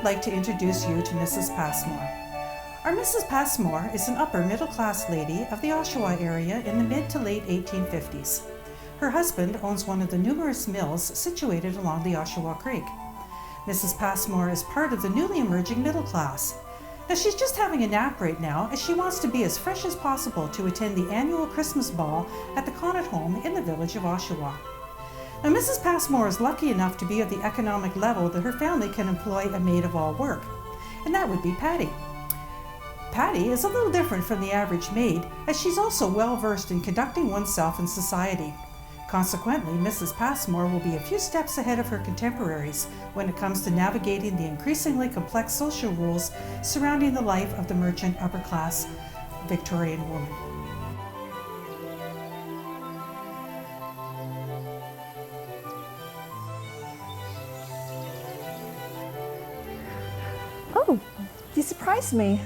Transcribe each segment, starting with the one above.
like to introduce you to Mrs. Passmore. Our Mrs. Passmore is an upper middle class lady of the Oshawa area in the mid to late 1850s. Her husband owns one of the numerous mills situated along the Oshawa Creek. Mrs. Passmore is part of the newly emerging middle class. Now she's just having a nap right now as she wants to be as fresh as possible to attend the annual Christmas ball at the Connaught home in the village of Oshawa. Now Mrs. Passmore is lucky enough to be at the economic level that her family can employ a maid of all work, and that would be Patty. Patty is a little different from the average maid as she's also well versed in conducting oneself in society. Consequently, Mrs. Passmore will be a few steps ahead of her contemporaries when it comes to navigating the increasingly complex social rules surrounding the life of the merchant upper-class Victorian woman. Oh, you surprised me.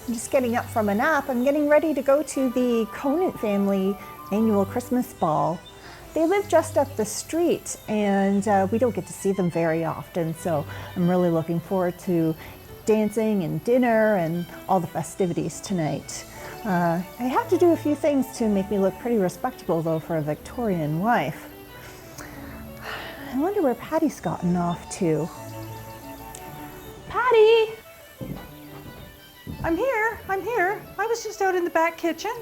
I'm just getting up from a nap. I'm getting ready to go to the Conant family annual Christmas ball. They live just up the street and we don't get to see them very often, so I'm really looking forward to dancing and dinner and all the festivities tonight. I have to do a few things to make me look pretty respectable though for a Victorian wife. I wonder where Patty's gotten off to. Patty! I'm here. I was just out in the back kitchen.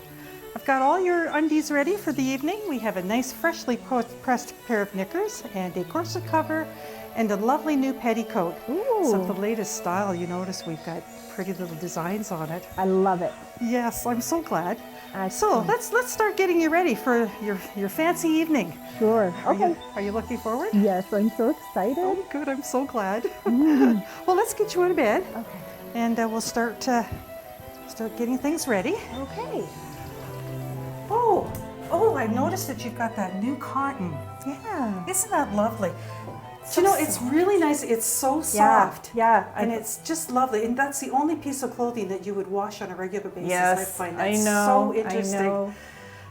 I've got all your undies ready for the evening. We have a nice freshly pressed pair of knickers and a corset cover and a lovely new petticoat. Ooh. Some of the latest style. You notice we've got pretty little designs on it. I love it. Yes, I'm so glad. Excellent. So let's start getting you ready for your fancy evening. Sure. Okay. Are you looking forward? Yes, I'm so excited. Oh, good. I'm so glad. Well, let's get you out of bed. Okay. And we'll start getting things ready. Okay. Oh, I noticed that you've got that new cotton. Yeah. Isn't that lovely? So Do you know, it's really nice. It's so soft. Yeah. And it's just lovely. And that's the only piece of clothing that you would wash on a regular basis. Yes, I find I that know, so interesting. I know.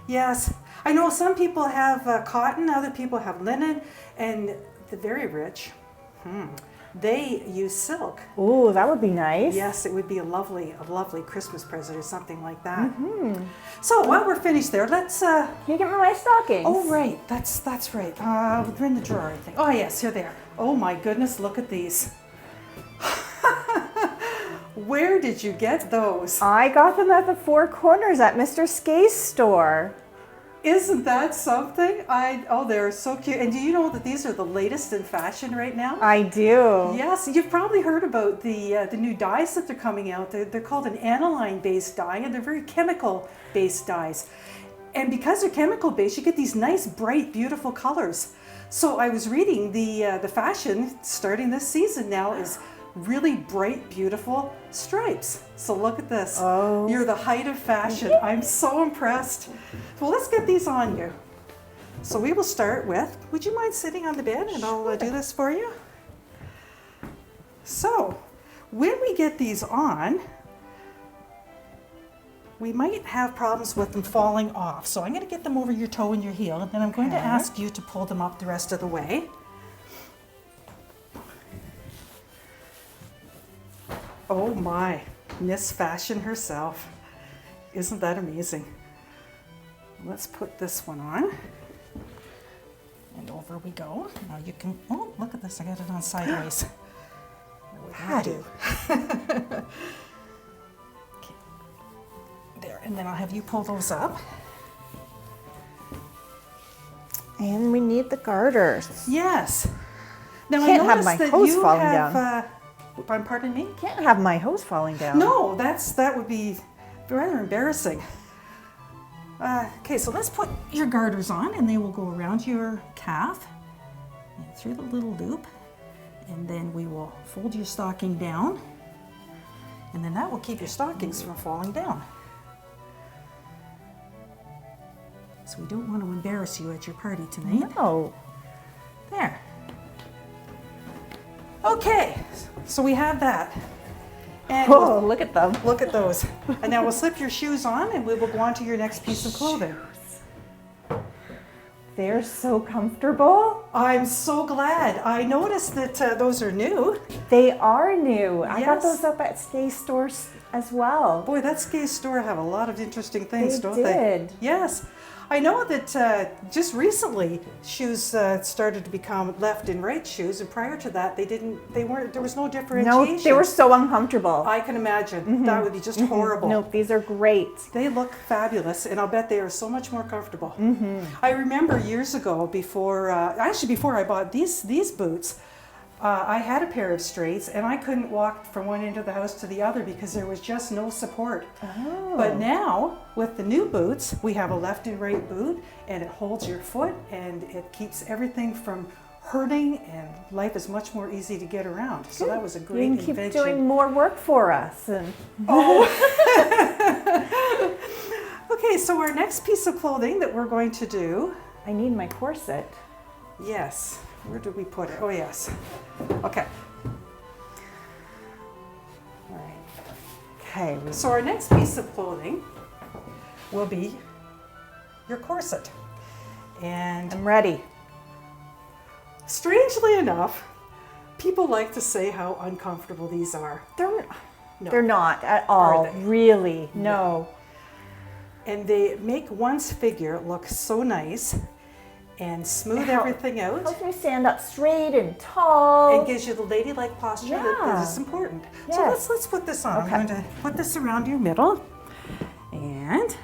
Yes. I know some people have cotton, other people have linen, and the very rich, they use silk. Ooh, that would be nice. Yes, it would be a lovely Christmas present or something like that. So while we're finished there, let's. Can you get me my stockings? Oh right, that's right. They're in the drawer, I think. Oh yes, here they are. Oh my goodness, look at these. Where did you get those? I got them at the Four Corners at Mr. Skay's store. Isn't that something? Oh, they're so cute. And do you know that these are the latest in fashion right now? I do. Yes, you've probably heard about the new dyes that they're coming out. They're called an aniline-based dye, and they're very chemical-based dyes. And because they're chemical-based, you get these nice, bright, beautiful colors. So I was reading the fashion starting this season now is really bright, beautiful stripes. So look at this. Oh. You're the height of fashion. Yay. I'm so impressed. Well, let's get these on you. So we will start with, would you mind sitting on the bed and I'll do this for you? So when we get these on, we might have problems with them falling off. So I'm going to get them over your toe and your heel, and then I'm going to ask you to pull them up the rest of the way. Oh my, Miss Fashion herself. Isn't that amazing? Let's put this one on. And over we go. Now you can, oh, look at this, I got it on sideways. Patty. Okay. There, and then I'll have you pull those up. And we need the garters. Yes. Now Can't I have noticed my that hose you falling have, down. Pardon me? Can't have my hose falling down. No, that would be rather embarrassing. Okay, so let's put your garters on, and they will go around your calf and through the little loop, and then we will fold your stocking down, and then that will keep your stockings from falling down. So we don't want to embarrass you at your party tonight. No. There. Okay, so we have that. And Whoa, look at them. look at those. And now we'll slip your shoes on and we will go on to your next piece of clothing. They're so comfortable. I'm so glad. I noticed that those are new. They are new. I got Yes. those up at Stay Stores as well. Boy, that Skate store have a lot of interesting things, They don't did. they? Yes. I know that just recently shoes started to become left and right shoes, and prior to that there was no differentiation. No, they were so uncomfortable. I can imagine. That would be just horrible. Nope, these are great. They look fabulous, and I'll bet they are so much more comfortable. I remember years ago, before I bought these boots, I had a pair of straights, and I couldn't walk from one end of the house to the other because there was just no support. Oh. But now, with the new boots, we have a left and right boot, and it holds your foot, and it keeps everything from hurting, and life is much more easy to get around. So that was a great You can keep invention. doing more work for us. And Okay, so our next piece of clothing that we're going to do, I need my corset. yes, where did we put it? Oh, yes. Okay. All right. Okay. So our next piece of clothing will be your corset. And I'm ready. strangely enough, people like to say how uncomfortable these are. They're not at all. Are they? Really? No. And they make one's figure look so nice and smooth everything out. Helps me stand up straight and tall. It gives you the ladylike posture that Yeah. is important. So Yes. let's put this on. Okay. I'm going to put this around your middle. And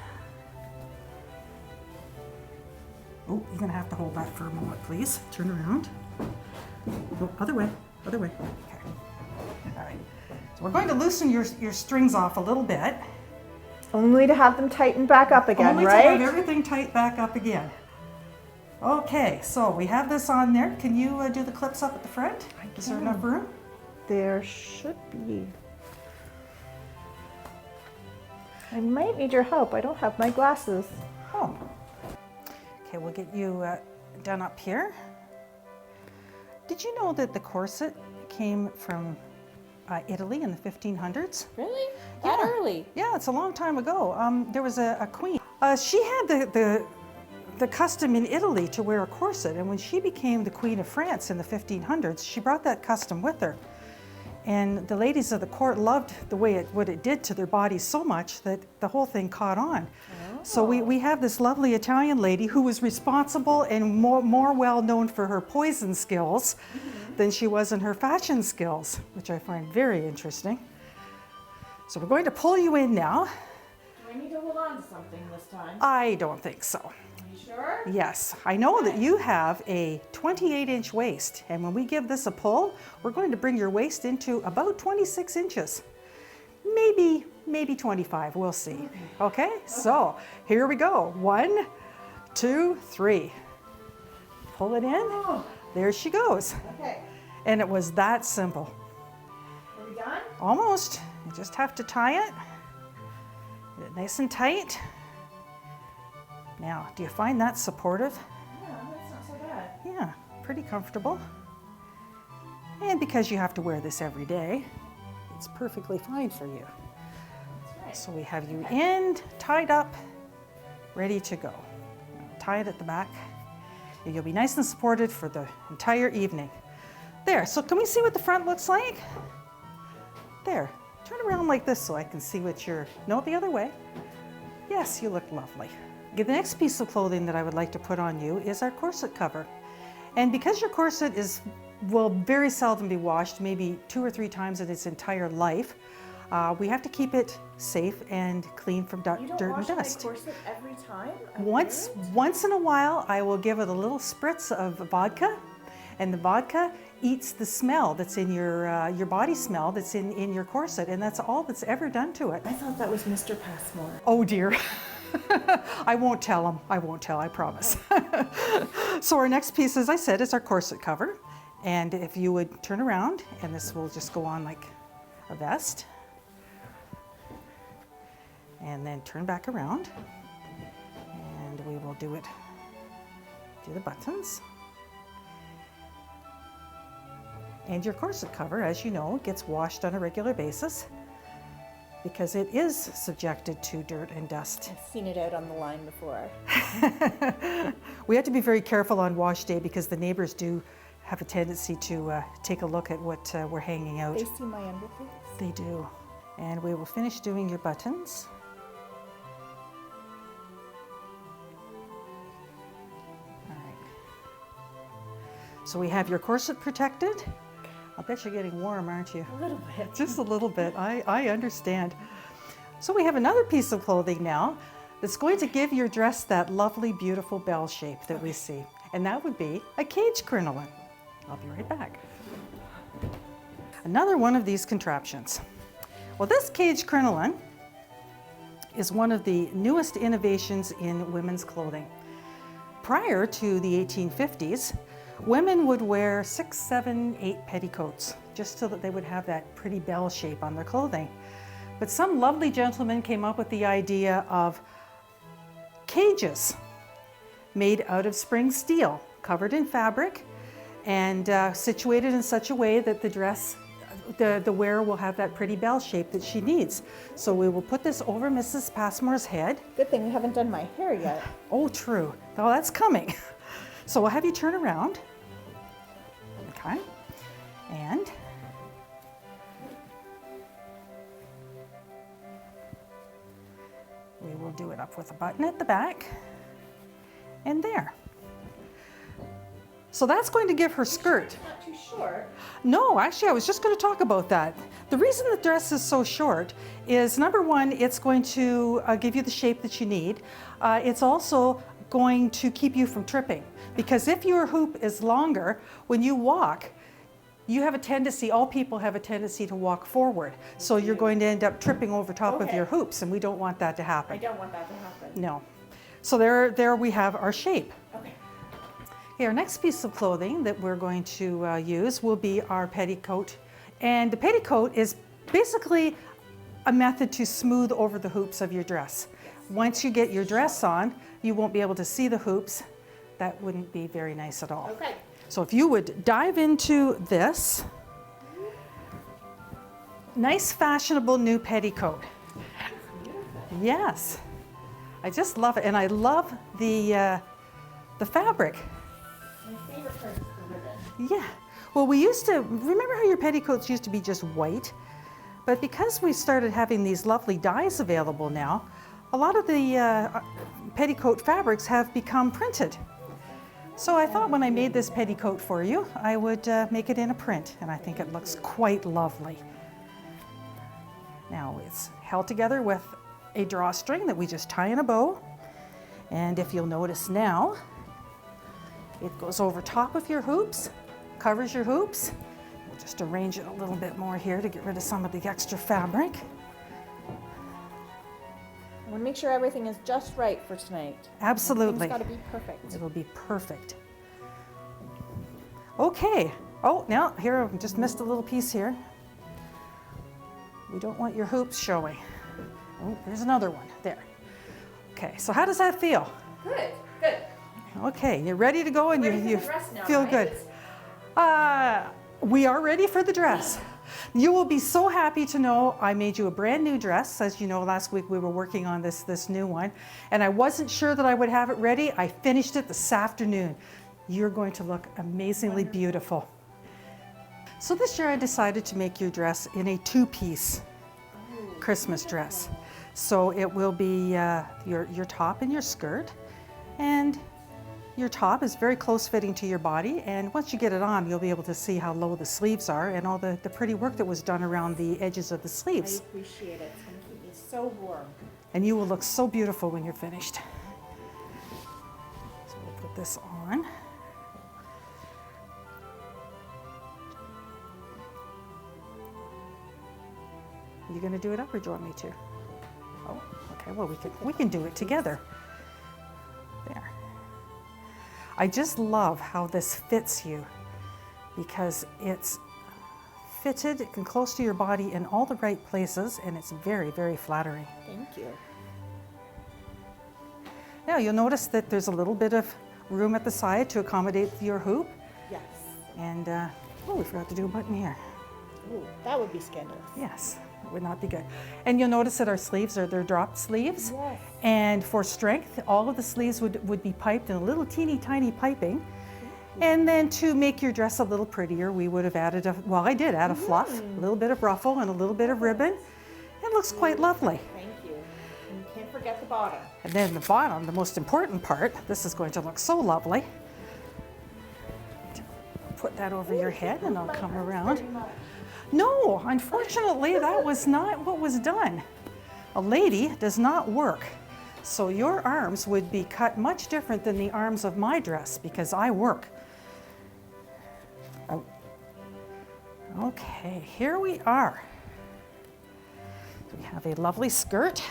oh, you're going to have to hold that for a moment, please. Turn around. Oh, other way. Other way. Okay. All right. So we're going to loosen your strings off a little bit. Only to have them tighten back up again, Only right? to have everything tight back up again. Okay, so we have this on there. Can you do the clips up at the front? Is there enough room? There should be. I might need your help. I don't have my glasses. Oh. Okay, we'll get you done up here. Did you know that the corset came from Italy in the 1500s? Really? That Yeah. early? Yeah, it's a long time ago. There was a queen. She had the custom in Italy to wear a corset, and when she became the Queen of France in the 1500s, she brought that custom with her. And the ladies of the court loved the way what it did to their bodies so much that the whole thing caught on. So we have this lovely Italian lady who was responsible and more well known for her poison skills than she was in her fashion skills, which I find very interesting. So we're going to pull you in now. Do I need to hold on to something this time? I don't think so. Are you sure? Yes, I know that you have a 28-inch waist, and when we give this a pull, we're going to bring your waist into about 26 inches. Maybe 25, we'll see. Okay, so here we go. 1, 2, 3. Pull it in. There she goes. Okay. And it was that simple. Are we done? Almost. You just have to tie it. Get it nice and tight. Now, do you find that supportive? Yeah, that's not so bad. Yeah, pretty comfortable. And because you have to wear this every day, it's perfectly fine for you. That's right. So we have you in, tied up, ready to go. Tie it at the back. You'll be nice and supported for the entire evening. There, so can we see what the front looks like? There, turn around like this so I can see what you're, no, the other way. Yes, you look lovely. The next piece of clothing that I would like to put on you is our corset cover. And because your corset will very seldom be washed, maybe 2 or 3 times in its entire life, we have to keep it safe and clean from dirt and dust. corset every time? Once in a while, I will give it a little spritz of vodka, and the vodka eats the smell that's in your body smell that's in your corset, and that's all that's ever done to it. I thought that was Mr. Passmore. Oh dear. I won't tell him. I won't tell, I promise. So our next piece, as I said, is our corset cover. And if you would turn around, and this will just go on like a vest. And then turn back around. And we will do the buttons. And your corset cover, as you know, gets washed on a regular basis. because it is subjected to dirt and dust. I've seen it out on the line before. We have to be very careful on wash day because the neighbors do have a tendency to take a look at what we're hanging out. They see my underpants. They do. And we will finish doing your buttons. All right. So we have your corset protected. I bet you're getting warm, aren't you? A little bit. Just a little bit. I understand. So we have another piece of clothing now that's going to give your dress that lovely, beautiful bell shape that we see. And that would be a cage crinoline. I'll be right back. Another one of these contraptions. Well, this cage crinoline is one of the newest innovations in women's clothing. Prior to the 1850s, women would wear 6, 7, 8 petticoats just so that they would have that pretty bell shape on their clothing. But some lovely gentlemen came up with the idea of cages made out of spring steel, covered in fabric, and situated in such a way that the dress, the wearer will have that pretty bell shape that she needs. So we will put this over Mrs. Passmore's head. Good thing we haven't done my hair yet. Oh, true. Oh, that's coming. So we'll have you turn around. Okay. And we will do it up with a button at the back. And there. So that's going to give her skirt. It's not too short. No, actually, I was just going to talk about that. The reason the dress is so short is, number one, it's going to give you the shape that you need. It's also going to keep you from tripping. Because if your hoop is longer, when you walk, you have a tendency, all people have a tendency to walk forward. So you're going to end up tripping over top of your hoops, and we don't want that to happen. I don't want that to happen. No. So there we have our shape. Okay. Okay, our next piece of clothing that we're going to use will be our petticoat. And the petticoat is basically a method to smooth over the hoops of your dress. Once you get your dress on, you won't be able to see the hoops. That wouldn't be very nice at all. Okay. So if you would dive into this nice fashionable new petticoat. Yes, I just love it, and I love the fabric. My favorite part is the ribbon. Yeah. Well, we used to, remember how your petticoats used to be just white? But because we started having these lovely dyes available now, a lot of the petticoat fabrics have become printed. So I thought when I made this petticoat for you, I would make it in a print, and I think it looks quite lovely. Now it's held together with a drawstring that we just tie in a bow. And if you'll notice now, it goes over top of your hoops, covers your hoops. We'll just arrange it a little bit more here to get rid of some of the extra fabric. I want to make sure everything is just right for tonight. Absolutely. It's got to be perfect. It'll be perfect. Okay. Oh, now here, I just missed a little piece here. We don't want your hoops showing. Oh, there's another one. There. Okay, so how does that feel? Good, good. Okay, you're ready to go and Ready for you the dress now, feel right? good. We are ready for the dress. You will be so happy to know I made you a brand new dress. As you know, last week we were working on this new one, and I wasn't sure that I would have it ready. I finished it this afternoon. You're going to look amazingly beautiful. So this year I decided to make your dress in a two-piece Christmas dress. So it will be your top and your skirt, and your top is very close fitting to your body, and once you get it on, you'll be able to see how low the sleeves are and all the pretty work that was done around the edges of the I sleeves. appreciate it. It's going to keep me so warm. And you will look so beautiful when you're finished. So we'll put this on. Are you going to do it up, or do you want me to? Oh, okay. Well, we can do it together. There. I just love how this fits you, because it's fitted, it can close to your body in all the right places, and it's very, very flattering. Thank you. Now you'll notice that there's a little bit of room at the side to accommodate your hoop. Yes. And, oh, we forgot to do a button here. Ooh, that would be scandalous. Yes. It would not be good. And you'll notice that our sleeves they're dropped sleeves. Yes. And for strength, all of the sleeves would be piped in a little teeny tiny piping. And then to make your dress a little prettier, we would have added I did add a fluff, a little bit of ruffle and a little bit of ribbon. It looks quite lovely. Thank you. And you can't forget the bottom. And then the bottom, the most important part, this is going to look so lovely. Put that over your head and I'll come around. No, unfortunately, that was not what was done. A lady does not work. So your arms would be cut much different than the arms of my dress because I work. Oh. Okay, here we are. We have a lovely skirt.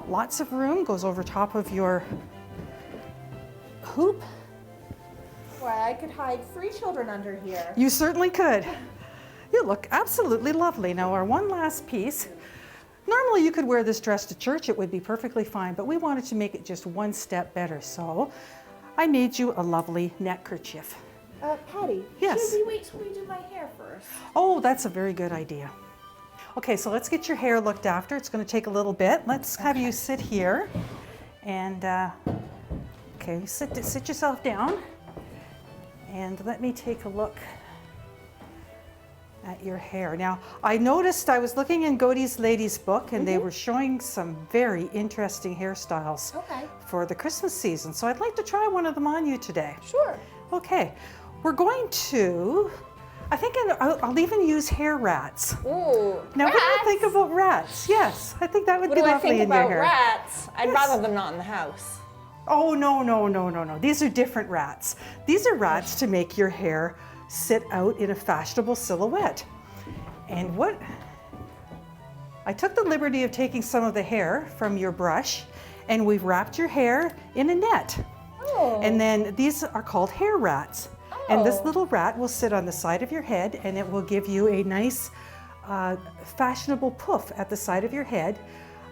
Lots of room, goes over top of your hoop. Why, I could hide 3 children under here. You certainly could. You look absolutely lovely. Now our one last piece. Normally you could wear this dress to church, it would be perfectly fine, but we wanted to make it just one step better. So I made you a lovely neckerchief. Patty, Yes. should we wait till we do my hair first? Oh, that's a very good idea. Okay, so let's get your hair looked after. It's going to take a little bit. Let's have you sit here. And, okay, sit yourself down. And let me take a look at your hair. Now, I noticed I was looking in Godey's Ladies book and they were showing some very interesting hairstyles Okay. for the Christmas season. So I'd like to try one of them on you today. Sure. Okay, we're going to, I think I'll even use hair rats. Ooh, Now, what do you think about rats? Yes, I think that would be lovely in your hair. rats? I'd Yes. rather them not in the house. Oh, no. These are different rats. These are rats to make your hair sit out in a fashionable silhouette. And I took the liberty of taking some of the hair from your brush and we've wrapped your hair in a net. Oh. And then these are called hair rats. And this Oh. little rat will sit on the side of your head and it will give you a nice fashionable poof at the side of your head.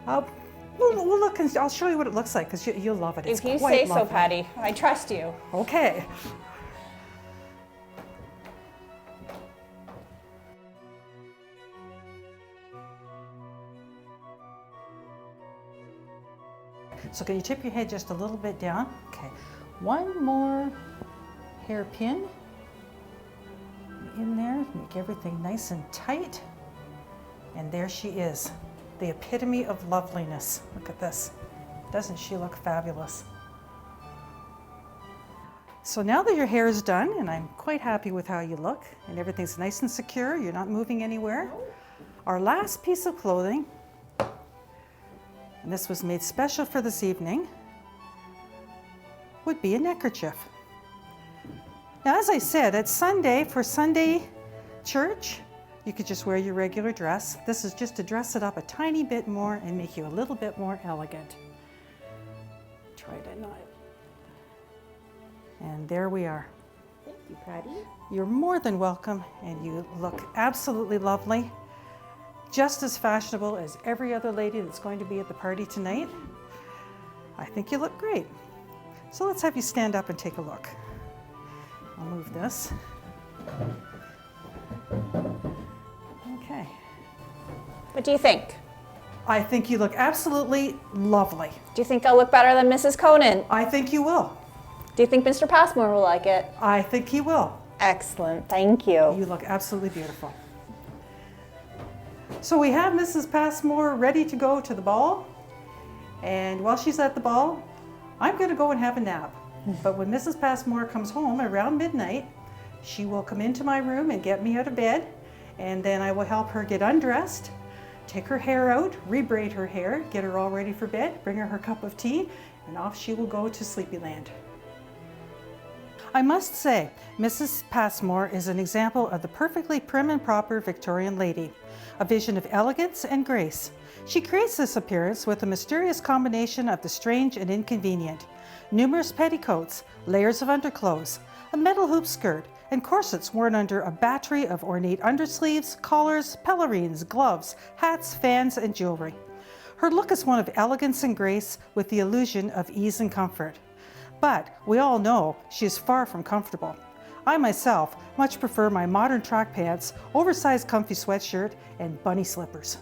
We'll look and I'll show you what it looks like because you'll love it. It's If you quite say so, lovely. Patty, I trust you. Okay. So can you tip your head just a little bit down? Okay. One more hairpin in there. Make everything nice and tight. And there she is, the epitome of loveliness. Look at this. Doesn't she look fabulous? So now that your hair is done, and I'm quite happy with how you look, and everything's nice and secure, you're not moving anywhere, our last piece of clothing, and this was made special for this evening, would be a neckerchief. Now, as I said, it's Sunday. For Sunday church, you could just wear your regular dress. This is just to dress it up a tiny bit more and make you a little bit more elegant. Try to knot. And there we are. Thank you, Patty. You're more than welcome, and you look absolutely lovely. Just as fashionable as every other lady that's going to be at the party tonight. I think you look great. So let's have you stand up and take a look. I'll move this. Okay. What do you think? I think you look absolutely lovely. Do you think I'll look better than Mrs. Conan? I think you will. Do you think Mr. Passmore will like it? I think he will. Excellent, thank you. You look absolutely beautiful. So we have Mrs. Passmore ready to go to the ball. And while she's at the ball, I'm going to go and have a nap. But when Mrs. Passmore comes home around midnight, she will come into my room and get me out of bed. And then I will help her get undressed, take her hair out, rebraid her hair, get her all ready for bed, bring her her cup of tea, and off she will go to Sleepyland. I must say, Mrs. Passmore is an example of the perfectly prim and proper Victorian lady, a vision of elegance and grace. She creates this appearance with a mysterious combination of the strange and inconvenient. Numerous petticoats, layers of underclothes, a metal hoop skirt, and corsets worn under a battery of ornate undersleeves, collars, pelerines, gloves, hats, fans, and jewelry. Her look is one of elegance and grace with the illusion of ease and comfort. But we all know she is far from comfortable. I myself much prefer my modern track pants, oversized comfy sweatshirt, and bunny slippers.